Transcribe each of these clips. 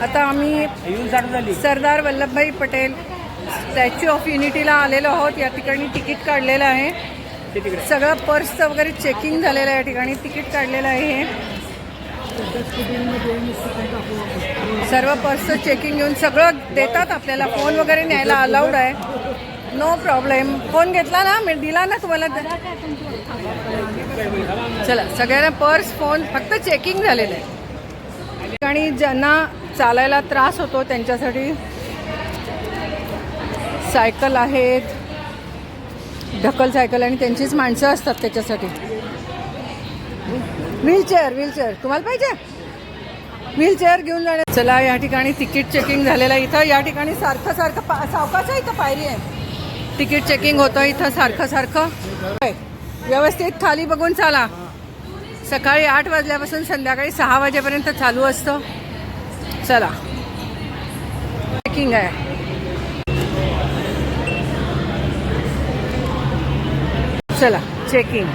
आता आम्ही Sardar Vallabhbhai Patel statue of युनिटीला आलेलो आहोत. या ठिकाणी तिकीट काढलेलं आहे. सगळं पर्सचं वगैरे चेकिंग झालेलं आहे. या ठिकाणी तिकीट काढलेलं आहे. सर्व पर्सचं चेकिंग घेऊन सगळं देतात आपल्याला. फोन वगैरे न्यायला अलाउड आहे, नो प्रॉब्लेम. फोन घेतला ना, मी दिला ना तुम्हाला. चला, सगळ्यांना पर्स फोन फक्त चेकिंग झालेलं आहे. आणि ज्यांना चालायला त्रास होतो त्यांच्यासाठी सायकल आहेत, ढकल सायकल, आणि त्यांचीच माणसं असतात त्याच्यासाठी. व्हीलचेअर तुम्हाला पाहिजे? व्हीलचेअर घेऊन जाणे. चला, या ठिकाणी तिकीट चेकिंग झालेलं आहे. इथं या ठिकाणी सारखं सावकाश आहे. इथं पायरी आहे, तिकीट चेकिंग होतं इथं सारखं. व्यवस्थित खाली बघून चाला. सकाळी 8 वाजल्यापासून संध्याकाळी 6 वाजेपर्यंत चालू असतं. चला, चेकिंग आहे. चला, चेकिंग.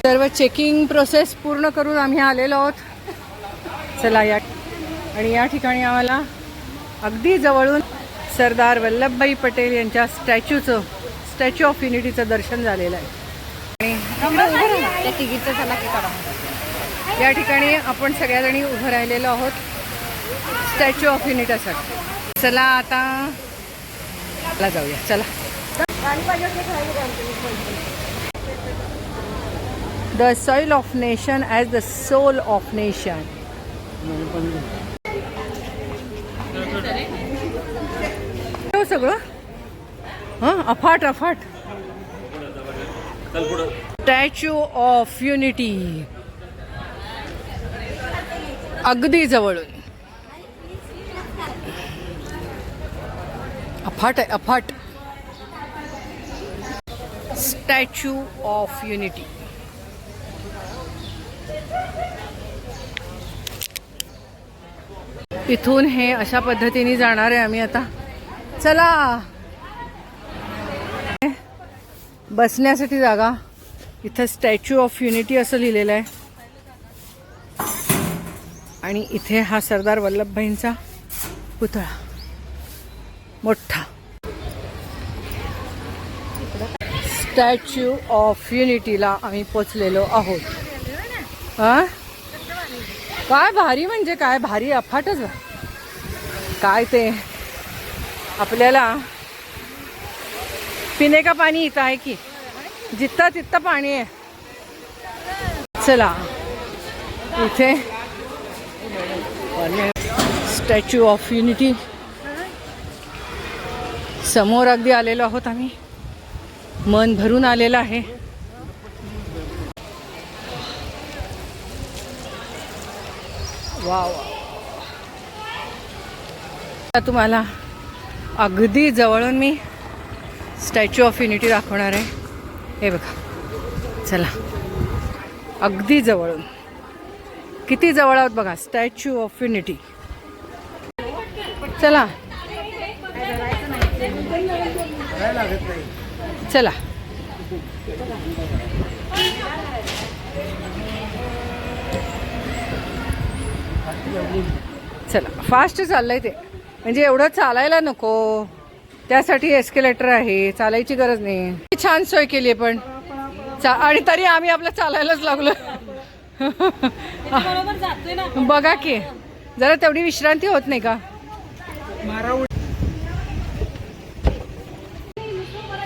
सर्व चेकिंग प्रोसेस पूर्ण करून आम्ही आलेलो आहोत. चला, आणि या ठिकाणी आम्हाला अगदी जवळून सरदार वल्लभभाई पटेल यांच्या स्टॅच्यू ऑफ युनिटीचं दर्शन झालेलं आहे. आणि या ठिकाणी आपण सगळ्याजणी उभं राहिलेलो आहोत स्टॅच्यू ऑफ युनिटीसाठी. चला, आता जाऊया. चला. The soil of nation as the soul of nation. सगळं अफाट स्टॅच्यू ऑफ युनिटी अगदी जवळून. अफाट स्टॅच्यू ऑफ युनिटी. इथून हे अशा पद्धतीने जाणार आहे आम्ही आता. चला, बसण्यासाठी जागा. इथं स्टॅच्यू ऑफ युनिटी असं लिहिलेलं आहे. आणि इथे हा सरदार वल्लभभाईंचा पुतळा मोठा. स्टॅच्यू ऑफ युनिटीला आम्ही पोचलेलो आहोत. काय भारी, म्हणजे काय भारी, अफाटच. काय ते आपल्याला पिणे का पाणी इथं आहे की जिथं तिथं पाणी आहे. चला, इथे स्टॅच्यू ऑफ युनिटी समोर अगदी आलेलो आहोत आम्ही. मन भरून आलेलं आहे. वाव, तुम्हाला अगदी जवळून मी स्टॅच्यू ऑफ युनिटी दाखवणार आहे. हे बघा, चला, अगदी जवळून. किती जवळ आहोत बघा, स्टॅच्यू ऑफ युनिटी. चला, चला. चला, फास्ट चाललंय ते, म्हणजे एवढं चालायला नको, त्यासाठी एस्केलेटर आहे, चालायची गरज नाही. छान सोय केली आहे पण, आणि तरी आम्ही आपलं चालायलाच लागलो. बघा की, जरा तेवढी विश्रांती होत नाही का?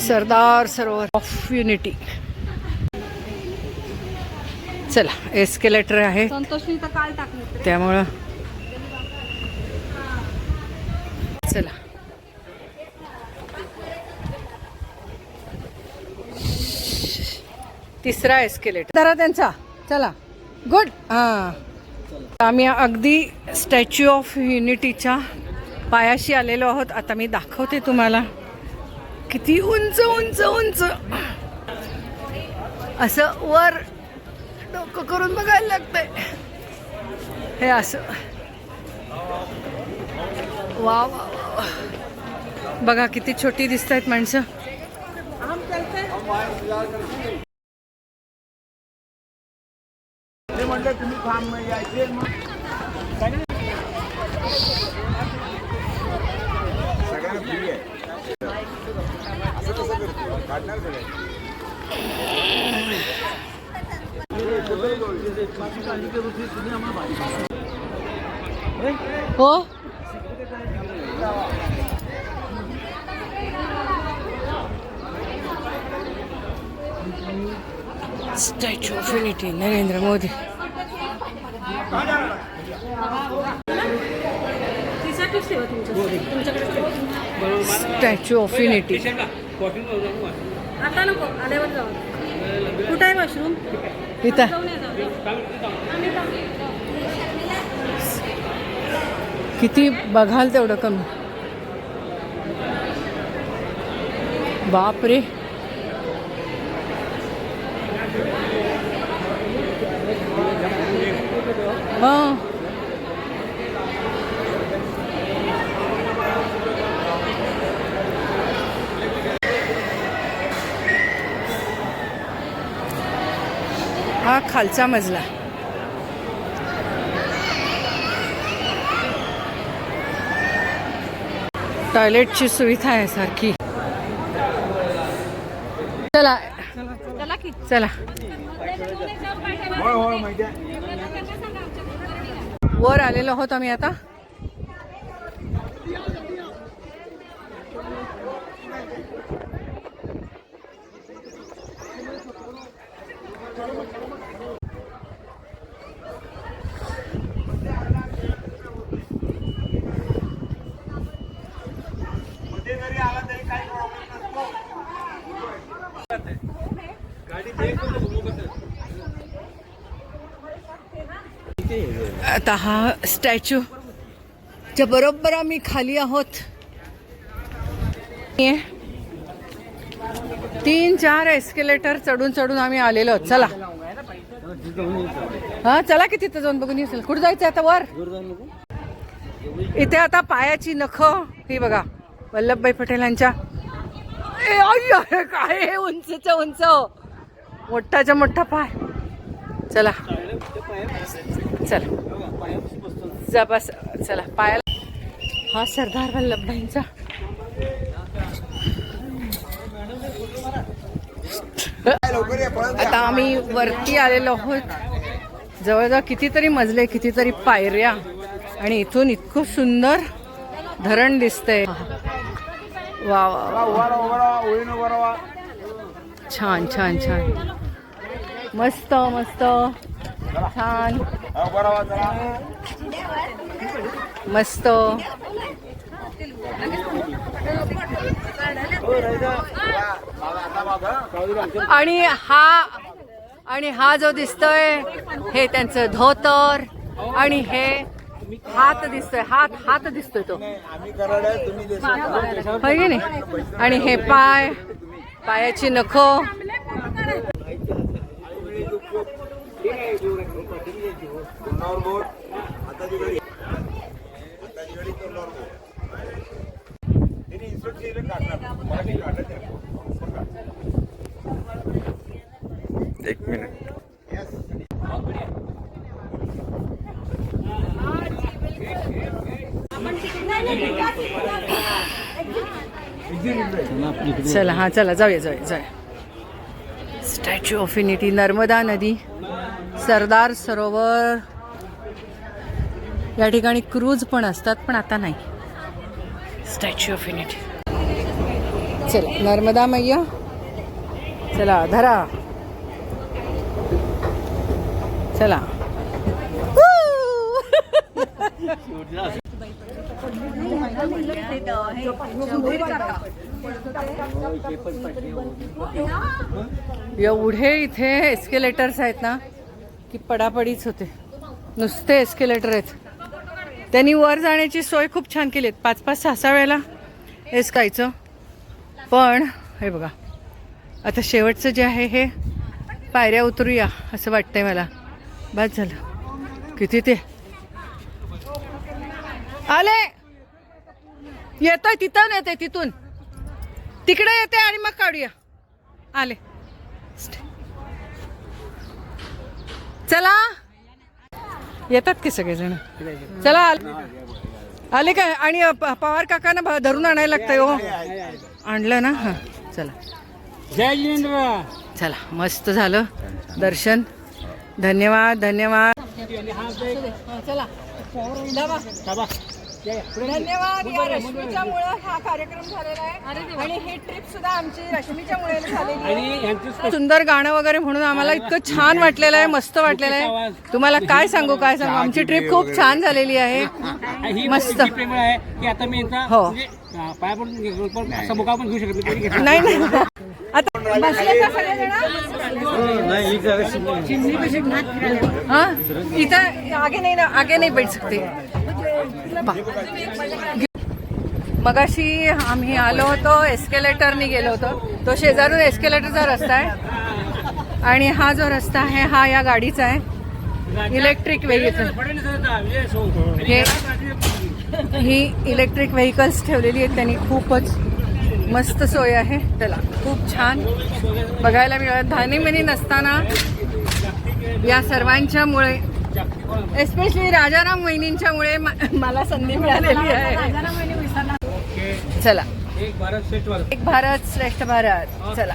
Sardar Sarovar of unity. चला, एस्केलेटर आहे त्यामुळं. चला, तिसरा एस्केलेटर धरा त्यांचा. चला, गुड. आम्ही अगदी स्टॅच्यू ऑफ युनिटीच्या पायाशी आलेलो आहोत. आता मी दाखवते तुम्हाला किती उंच उंच उंच. असं वर डोकं करून बघायला लागतंय हे असं. वा वा वा, बघा किती छोटी दिसत आहेत माणसं. म्हटलं तुम्ही फार्म यायचे मग सगळ्यांना फ्री आहे. असं कसं करतो काढणार सगळ्यांनी. हो statue of unity Narendra Modi. Statue of unity. आता नको आल्यावर जाऊ. कुठं आहे वॉशरूम? इथं किती बघाल तेवढं कमी. बापरे. हां हा खालचा मजला. टॉयलेटची सुविधा आहे सारखी. चला चला होय होय माहिती आहे. वर आलेलो आहोत आम्ही आता. आता हा स्टॅच्यू च्या बरोबर आम्ही खाली आहोत. 3-4 एस्केलेटर चढून चढून आम्ही आलेलो आहोत. चला हा चला की तिथं जाऊन बघून येईल. कुठं जायचं आता? वर. इथे आता पायाची नख ही बघा वल्लभभाई पटेलांच्या. काय हे उंचच्या उंच मोठाच्या मोठा पाय. चला चला जा बस. चला पायाला. हा सरदार वल्लभभाईंचा. आता आम्ही वरती आलेलो आहोत. जवळजवळ कितीतरी मजले कितीतरी पायऱ्या आणि इथून इतकं सुंदर धरण दिसतंय. वा वा छान छान छान मस्त मस्त छान मस्त. आणि हा जो दिसतोय हे त्यांचं धोतर आणि हे हात दिसतोय. हात दिसतोय तो की नाही. आणि हे पायाची नख. एक मिनिट. चला हा चला जाऊया. स्टॅच्यू ऑफ युनिटी, नर्मदा नदी, सरदार सरोवर. या ठिकाणी क्रूज पण असतात पण आता नाही. Statue of unity. चला नर्मदा मैया. चला धरा. चला एवढे इथे एस्केलेटर्स आहेत ना की पडापडीच होते. नुसते एस्केलेटर आहेत. त्यांनी वर जाण्याची सोय खूप छान केली. 5-5, 6-6 वेळेला एसकायचं. पण हे बघा आता शेवटचं जे आहे हे पायऱ्या उतरूया असं वाटतंय मला. बस झालं. किती ते आले. येतोय तिथं येते तिथून तिकडे येते आणि मग काढूया. आले. चला येतात की सगळेजण. चला आले काय. आणि पवार काकांना धरून आणायला लागतंय. हो आणलं ना. हां चला. जय जिनेंद्र. चला मस्त झालं दर्शन. धन्यवाद धन्यवाद. चला धन्यवाद. या रश्मीच्यामुळे हा कार्यक्रम झालेला आहे आणि ही ट्रिप सुद्धा आमची रश्मीच्यामुळे झालेली आहे. सुंदर गाणं वगैरे म्हणून आम्हाला इतकं छान वाटलेलं आहे. मस्त वाटलेलं आहे. तुम्हाला काय सांगू आमची ट्रिप खूप छान झालेली आहे. मस्त प्रेमळ आहे की आता मी हो. पाया पडून असा मुका पण घेऊ शकत नाही. नाही नाही आता बसले का सगळेजण? हाँ इथं आगे नहीं बैठ सकते. मगाशी आम्ही आलो होतो एस्केलेटरनी गेलो होतो. तो शेजारून एस्केलेटरचा रस्ता आहे आणि हा जो रस्ता आहे हा या गाडीचा आहे. इलेक्ट्रिक व्हेकल ही इलेक्ट्रिक व्हेकल्स ठेवलेली आहेत त्यांनी. खूपच मस्त सोय आहे. त्याला खूप छान बघायला मिळालं. धानीमनी नसताना या सर्वांच्यामुळे एस्पेशली राजाराम वहिनींच्यामुळे मला संधी मिळालेली आहे. चला एक भारत श्रेष्ठ भारत. एक भारत श्रेष्ठ भारत. चला